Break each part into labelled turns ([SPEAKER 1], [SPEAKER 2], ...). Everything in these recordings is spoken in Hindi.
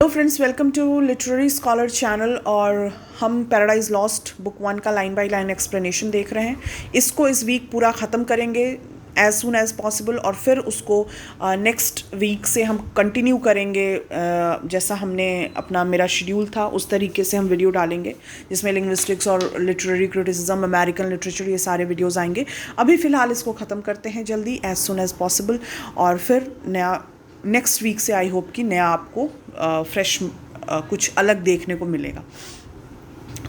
[SPEAKER 1] Hello friends, welcome to literary scholar channel. और हम पैराडाइज लॉस्ट बुक 1 का लाइन बाय लाइन एक्सप्लेनेशन देख रहे हैं। इसको इस वीक पूरा ख़त्म करेंगे एज सुन एज़ पॉसिबल, और फिर उसको नेक्स्ट वीक से हम कंटिन्यू करेंगे। जैसा हमने अपना मेरा शेड्यूल था उस तरीके से हम वीडियो डालेंगे, जिसमें लिंग्विस्टिक्स और लिटरेरी क्रिटिसिज्म, अमेरिकन लिटरेचर, ये सारे वीडियोज़ आएंगे। अभी फ़िलहाल इसको ख़त्म करते हैं जल्दी, एज सुन एज़ पॉसिबल, और फिर नया नेक्स्ट वीक से आई होप कि नया आपको फ्रेश कुछ अलग देखने को मिलेगा।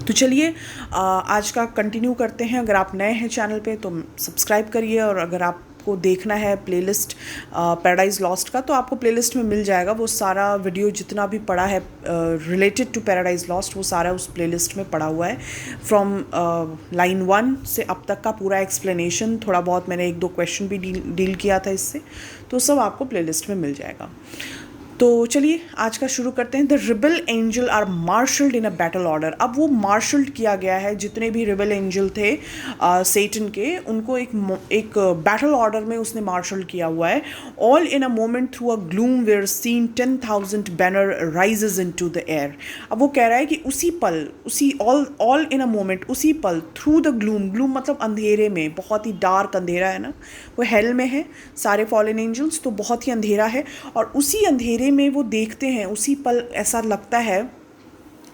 [SPEAKER 1] तो चलिए आज का कंटिन्यू करते हैं। अगर आप नए हैं चैनल पे तो सब्सक्राइब करिए, और अगर आपको देखना है प्लेलिस्ट पैराडाइज लॉस्ट का, तो आपको प्लेलिस्ट में मिल जाएगा वो सारा वीडियो, जितना भी पड़ा है रिलेटेड टू पैराडाइज लॉस्ट, वो सारा उस प्लेलिस्ट में पड़ा हुआ है। फ्रॉम लाइन 1 से अब तक का पूरा एक्सप्लेनेशन, थोड़ा बहुत मैंने 1-2 क्वेश्चन भी डील किया था इससे, तो सब आपको प्लेलिस्ट में मिल जाएगा। तो चलिए आज का शुरू करते हैं। The rebel angel are marshalled in a battle order. अब वो मार्शल्ड किया गया है, जितने भी रिबल एंजल थे सेटन के, उनको एक बैटल ऑर्डर में उसने मार्शल्ड किया हुआ है। All in a moment through a gloom were seen 10,000 banner rises into the air. अब वो कह रहा है कि उसी पल, उसी ऑल इन अ मोमेंट, उसी पल, थ्रू द ग्लूम, ग्लूम मतलब अंधेरे में, बहुत ही डार्क अंधेरा है ना, वो हेल में है सारे फॉलन एंजल्स, तो बहुत ही अंधेरा है, और उसी अंधेरे में वो देखते हैं, उसी पल ऐसा लगता है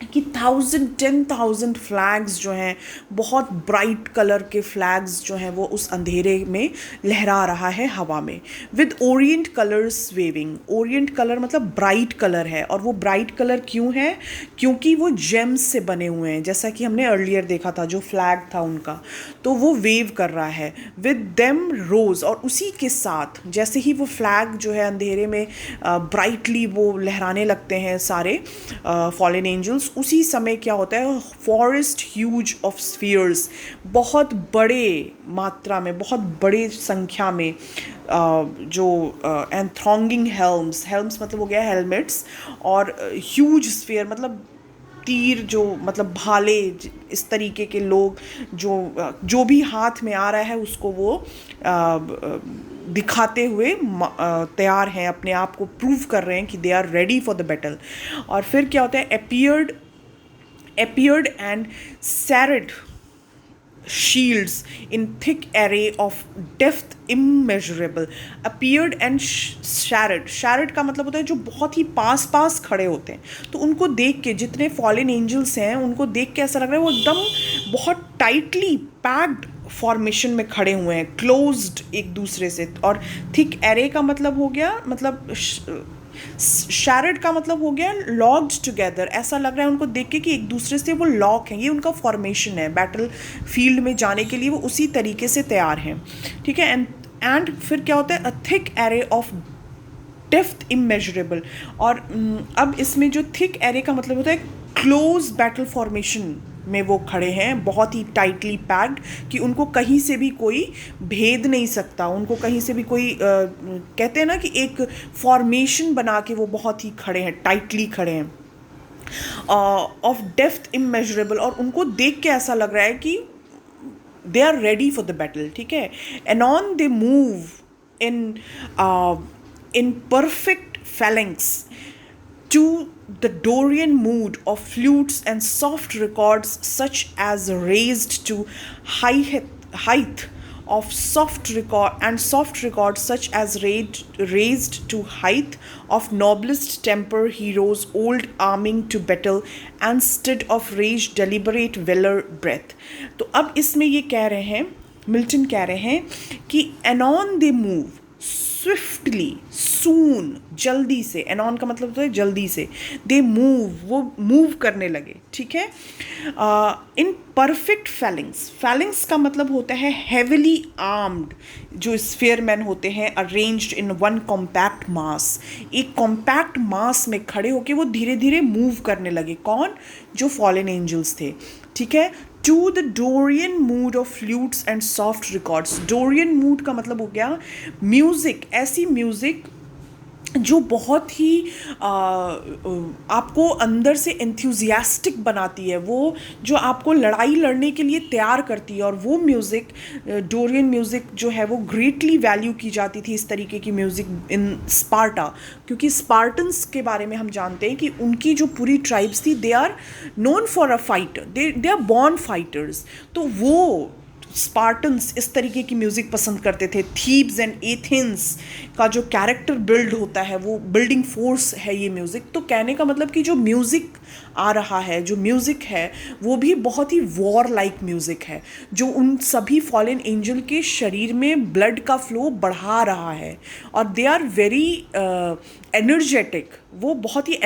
[SPEAKER 1] कि 10,000 फ्लैग्स जो हैं, बहुत ब्राइट कलर के फ्लैग्स जो हैं, वो उस अंधेरे में लहरा रहा है हवा में, with orient colours waving. Orient colour मतलब ब्राइट कलर है, और वो ब्राइट कलर क्यों है? क्योंकि वो जेम्स से बने हुए हैं, जैसा कि हमने अर्लियर देखा था, जो फ्लैग था उनका, तो वो वेव कर रहा है। विद देम रोज, और उसी के साथ जैसे ही वो फ्लैग जो है अंधेरे में ब्राइटली वो लहराने लगते हैं सारे फॉलन एंजल्स, उसी समय क्या होता है, फॉरेस्ट ह्यूज ऑफ स्फीयर्स, बहुत बड़े मात्रा में, बहुत बड़े संख्या में जो एंड थ्रॉन्गिंग हेल्म्स, हेल्म्स मतलब हो गया हेलमेट्स, और ह्यूज स्फीयर मतलब तीर, जो मतलब भाले, इस तरीके के लोग जो भी हाथ में आ रहा है उसको वो दिखाते हुए तैयार हैं, अपने आप को प्रूव कर रहे हैं कि they are ready for the battle. और फिर क्या होता है, appeared and serried shields in thick array of depth immeasurable। appeared and serried का मतलब होता है जो बहुत ही पास पास खड़े होते हैं, तो उनको देख के, जितने फॉलन एंजल्स हैं उनको देख के ऐसा लग रहा है वो एकदम बहुत टाइटली पैक्ड फॉर्मेशन में खड़े हुए हैं, क्लोज्ड एक दूसरे से। और थिक एरे का मतलब हो गया, मतलब शैरेड का मतलब हो गया लॉक्ड टुगेदर। ऐसा लग रहा है उनको देख के कि एक दूसरे से वो लॉक हैं, ये उनका फॉर्मेशन है, बैटल फील्ड में जाने के लिए वो उसी तरीके से तैयार हैं, ठीक है। एंड फिर क्या होता है, a thick array of depth immeasurable. और अब इसमें जो थिक एरे का मतलब होता है क्लोज बैटल फॉर्मेशन में वो खड़े हैं, बहुत ही टाइटली पैक्ड, कि उनको कहीं से भी कोई भेद नहीं सकता, उनको कहीं से भी कोई कहते हैं ना कि एक फॉर्मेशन बना के वो बहुत ही खड़े हैं, टाइटली खड़े हैं, ऑफ डेप्थ इमेजरेबल। और उनको देख के ऐसा लग रहा है कि they are ready for the battle, ठीक है। Anon they move in perfect phalanx to the Dorian mood of flutes and soft records, such as raised to height of soft records such as raised to height of noblest temper heroes old arming to battle and stead of rage deliberate valor breath। तो अब इसमें ये कह रहे हैं, मिल्टन कह रहे हैं कि anon they move स्विफ्टली, सून, जल्दी से। एनॉन का मतलब होता है जल्दी से। दे मूव, वो मूव करने लगे, ठीक है। इन परफेक्ट फैलिंग्स, फैलिंग्स का मतलब होता है हेविली आर्म्ड, जो स्फीयरमैन होते हैं, अरेंज्ड इन वन कॉम्पैक्ट मास, एक कॉम्पैक्ट मास में खड़े होके वो धीरे धीरे मूव करने लगे। कौन? जो फॉलन एंजल्स थे, ठीक है। To the Dorian mood of flutes and soft records. Dorian mood का मतलब हो गया म्यूज़िक, ऐसी म्यूज़िक जो बहुत ही आपको अंदर से एंथुजियास्टिक बनाती है, वो जो आपको लड़ाई लड़ने के लिए तैयार करती है। और वो म्यूज़िक, डोरियन म्यूज़िक जो है वो ग्रेटली वैल्यू की जाती थी, इस तरीके की म्यूज़िक इन स्पार्टा। क्योंकि स्पार्टन्स के बारे में हम जानते हैं कि उनकी जो पूरी ट्राइब्स थी, they are known for a fighter, they are born fighters. तो वो स्पार्टन्स इस तरीके की म्यूज़िक पसंद करते थे। थीब्स एंड एथेंस का जो कैरेक्टर बिल्ड होता है, वो बिल्डिंग फोर्स है ये म्यूज़िक। तो कहने का मतलब कि जो म्यूज़िक आ रहा है, जो म्यूज़िक है, वो भी बहुत ही वॉर लाइक म्यूज़िक है, जो उन सभी फॉलन एंजल के शरीर में ब्लड का फ्लो बढ़ा रहा है। और दे आर वेरी एनर्जेटिक, वो बहुत ही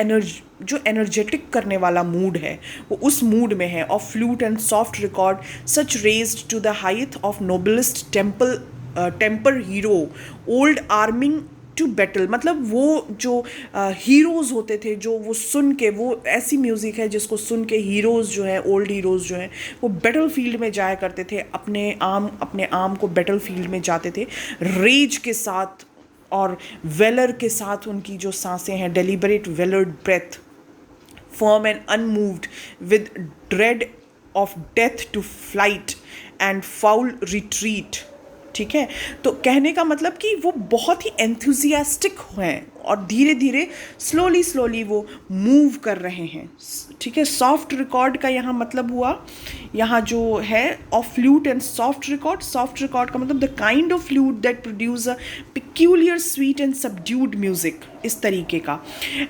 [SPEAKER 1] जो एनर्जेटिक करने वाला मूड है, वो उस मूड में है। और flute and soft record such raised to the height of noblest temper hero old arming to battle. मतलब वो जो हीरोज़ होते थे, जो वो सुन के, वो ऐसी म्यूज़िक है जिसको सुन के हीरोज़ जो हैं, ओल्ड हीरोज़ जो हैं, वो बैटल फील्ड में जाया करते थे, अपने आम को बैटल फील्ड में जाते थे रेज के साथ और वेलर के साथ। उनकी जो सांसें हैं, deliberate valoured breath, firm and unmoved with dread of death to flight and foul retreat। ठीक है, तो कहने का मतलब कि वो बहुत ही एंथुजियास्टिक हैं और धीरे धीरे स्लोली वो मूव कर रहे हैं। ठीक है, सॉफ्ट रिकॉर्ड का यहाँ मतलब हुआ, यहाँ जो है of flute and soft record का मतलब the kind of flute that produce a peculiar sweet and subdued music, इस तरीके का।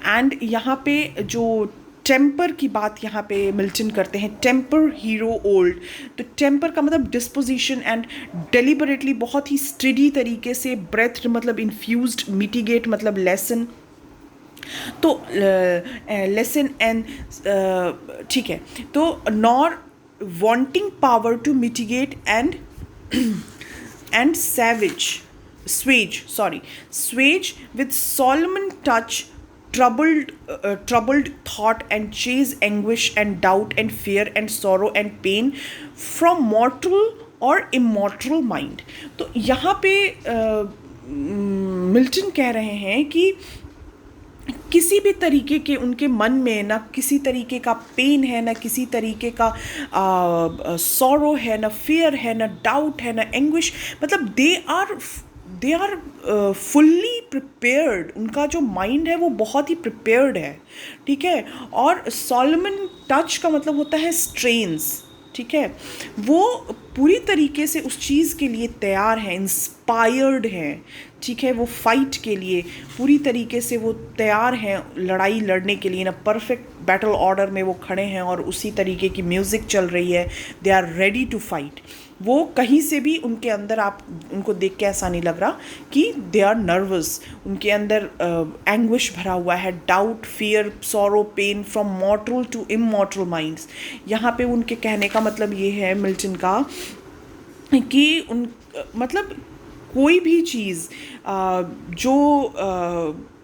[SPEAKER 1] एंड यहाँ पे जो टेम्पर की बात यहाँ पे मिल्टन करते हैं, टेम्पर हीरो ओल्ड। तो टेम्पर का मतलब डिस्पोजिशन एंड डेलिबरेटली, बहुत ही स्टडी तरीके से, ब्रेथ मतलब इन्फ्यूज्ड, मिटिगेट मतलब लेसन। तो लेसन एंड ठीक है, तो nor wanting power to mitigate and swage with solemn touch troubled thought and chase anguish and doubt and fear and sorrow and pain from mortal और immortal mind। तो यहाँ पे मिल्टन कह रहे हैं कि किसी भी तरीके के उनके मन में ना किसी तरीके का पेन है, ना किसी तरीके का सॉरो है, ना फियर है, ना डाउट है, ना एंग्विश। मतलब दे आर फुल्ली प्रिपेयर्ड, उनका जो माइंड है वो बहुत ही प्रिपेयर्ड है। ठीक है, और सॉलोमन टच का मतलब होता है स्ट्रेन्स। ठीक है, वो पूरी तरीके से उस चीज़ के लिए तैयार हैं, इंस्पायर्ड हैं। ठीक है, वो फाइट के लिए पूरी तरीके से वो तैयार हैं, लड़ाई लड़ने के लिए ना परफेक्ट बैटल ऑर्डर में वो खड़े हैं और उसी तरीके की म्यूज़िक चल रही है। They are ready to fight. वो कहीं से भी उनके अंदर, आप उनको देख के ऐसा नहीं लग रहा कि दे आर नर्वस। उनके अंदर एंग्विश भरा हुआ है, doubt, fear, sorrow, pain, from mortal to immortal minds. यहाँ पे उनके कहने का मतलब ये है मिल्टन का कि मतलब कोई भी चीज़ जो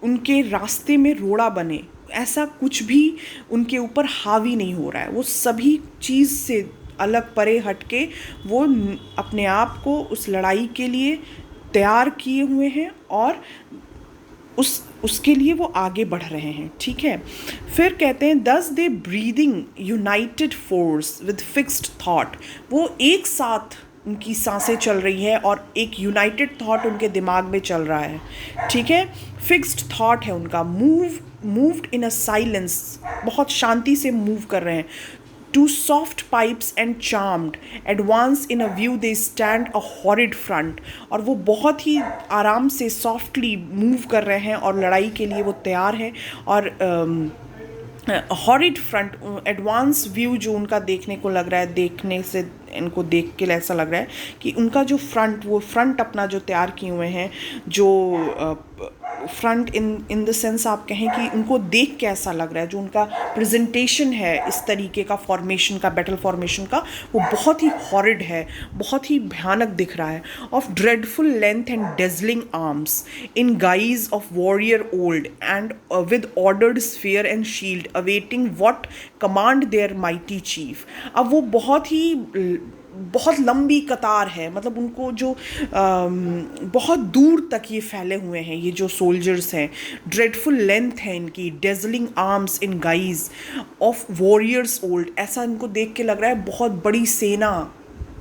[SPEAKER 1] उनके रास्ते में रोड़ा बने, ऐसा कुछ भी उनके ऊपर हावी नहीं हो रहा है। वो सभी चीज़ से अलग परे हटके वो अपने आप को उस लड़ाई के लिए तैयार किए हुए हैं और उसके लिए वो आगे बढ़ रहे हैं। ठीक है, फिर कहते हैं thus they breathing united force with fixed thought. वो एक साथ उनकी सांसें चल रही है और एक यूनाइटेड थॉट उनके दिमाग में चल रहा है। ठीक है, फिक्स्ड थॉट है उनका, मूव्ड इन अ साइलेंस, बहुत शांति से मूव कर रहे हैं। To soft pipes and charmed advance in a view they stand a horrid front. और वो बहुत ही आराम से सॉफ्टली मूव कर रहे हैं और लड़ाई के लिए वो तैयार है। और हॉरिड फ्रंट, एडवांस व्यू जो उनका देखने को लग रहा है, देखने से इनको देख के ऐसा लग रहा है कि उनका जो फ्रंट अपना जो तैयार किए हुए हैं, जो फ्रंट इन द सेंस आप कहें कि उनको देख के ऐसा लग रहा है, जो उनका प्रेजेंटेशन है इस तरीके का फॉर्मेशन का, बैटल फॉर्मेशन का, वो बहुत ही हॉरिड है, बहुत ही भयानक दिख रहा है। Of dreadful length and dazzling arms in guise of warrior old and with ordered spear and shield awaiting what command their mighty chief. अब वो बहुत ही बहुत लंबी कतार है, मतलब उनको जो बहुत दूर तक ये फैले हुए हैं, ये जो सोल्जर्स हैं, ड्रेडफुल लेंथ है इनकी, dazzling arms in guise of warriors old, ऐसा इनको देख के लग रहा है बहुत बड़ी सेना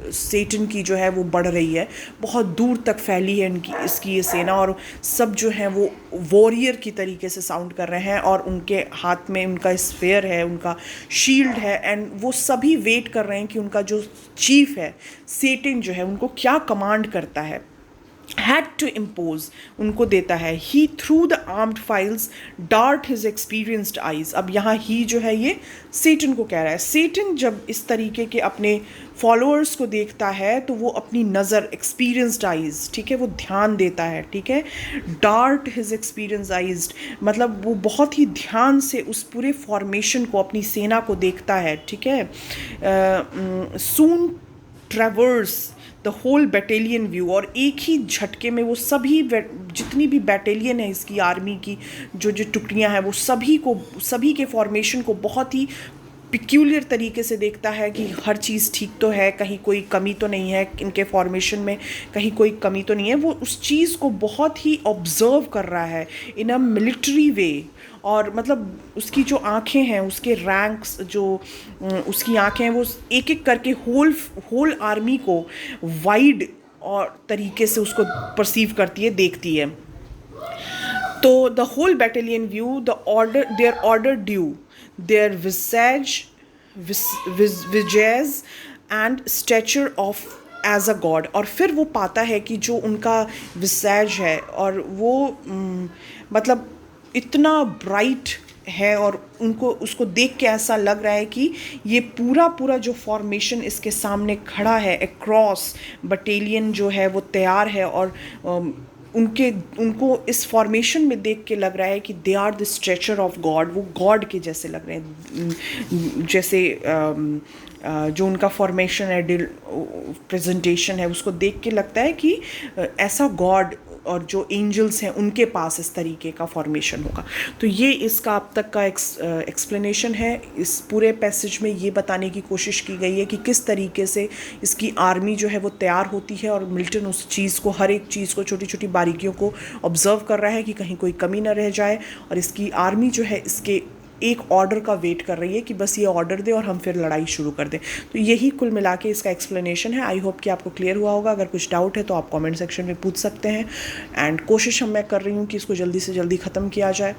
[SPEAKER 1] सेटन की जो है वो बढ़ रही है, बहुत दूर तक फैली है इनकी इसकी ये सेना, और सब जो हैं वो वॉरियर की तरीके से साउंड कर रहे हैं, और उनके हाथ में उनका स्फेयर है, उनका शील्ड है, एंड वो सभी वेट कर रहे हैं कि उनका जो चीफ है सेटन जो है उनको क्या कमांड करता है, had to impose, उनको देता है। he through the armed files dart his experienced eyes, अब यहाँ ही जो है ये सेटन को कह रहा है। सेटन जब इस तरीके के अपने फॉलोअर्स को देखता है तो वो अपनी नज़र, एक्सपीरियंस्ड आइज, ठीक है, वो ध्यान देता है, ठीक है। डार्ट हिज एक्सपीरियंस आइज मतलब वो बहुत ही ध्यान से उस पूरे फॉर्मेशन को, अपनी सेना को देखता है, ठीक है। Soon traverse the whole battalion view, और एक ही झटके में वो सभी जितनी भी बैटेलियन है इसकी आर्मी की, जो जो टुकड़ियां हैं, वो सभी के फॉर्मेशन को बहुत ही पिक्यूलियर तरीके से देखता है कि हर चीज़ ठीक तो है, कहीं कोई कमी तो नहीं है, इनके फॉर्मेशन में कहीं कोई कमी तो नहीं है। वो उस चीज़ को बहुत ही ऑब्ज़र्व कर रहा है इन अ मिलिट्री वे, और मतलब उसकी जो आँखें हैं, उसके रैंक्स जो उसकी आँखें हैं, वो एक एक करके होल आर्मी को वाइड और तरीके से उसको परसीव करती है, देखती है। तो the whole battalion view their order due their visages and stature of as a god, और फिर वो पाता है कि जो उनका विसैज है और वो मतलब इतना ब्राइट है, और उनको उसको देख के ऐसा लग रहा है कि ये पूरा जो फॉर्मेशन इसके सामने खड़ा है, अक्रॉस बटालियन जो है वो तैयार है, और उनको इस फॉर्मेशन में देख के लग रहा है कि they are the stature of god, वो गॉड के जैसे लग रहे हैं। जैसे जो उनका फॉर्मेशन है, प्रेजेंटेशन है, उसको देख के लगता है कि ऐसा गॉड और जो एंजल्स हैं उनके पास इस तरीके का फॉर्मेशन होगा। तो ये इसका अब तक का एक्सप्लेनेशन है। इस पूरे पैसेज में ये बताने की कोशिश की गई है कि किस तरीके से इसकी आर्मी जो है वो तैयार होती है, और मिल्टन उस चीज़ को, हर एक चीज़ को, छोटी छोटी बारीकियों को ऑब्जर्व कर रहा है कि कहीं कोई कमी ना रह जाए, और इसकी आर्मी जो है इसके एक ऑर्डर का वेट कर रही है कि बस ये ऑर्डर दे और हम फिर लड़ाई शुरू कर दें। तो यही कुल मिला के इसका एक्सप्लेनेशन है। आई होप कि आपको क्लियर हुआ होगा। अगर कुछ डाउट है तो आप कमेंट सेक्शन में पूछ सकते हैं, एंड कोशिश मैं कर रही हूँ कि इसको जल्दी से जल्दी ख़त्म किया जाए।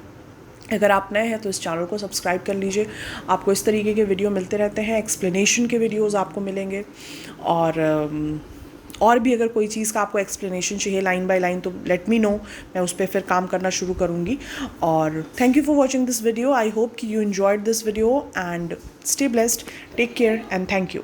[SPEAKER 1] अगर आप नए हैं तो इस चैनल को सब्सक्राइब कर लीजिए, आपको इस तरीके के वीडियो मिलते रहते हैं, एक्सप्लेनेशन के वीडियोज़ आपको मिलेंगे, और भी अगर कोई चीज़ का आपको एक्सप्लेनेशन चाहिए लाइन बाय लाइन तो लेट मी नो, मैं उस पर फिर काम करना शुरू करूँगी। और thank you for watching this video. I hope कि you enjoyed this video, and stay blessed, take care, and thank you.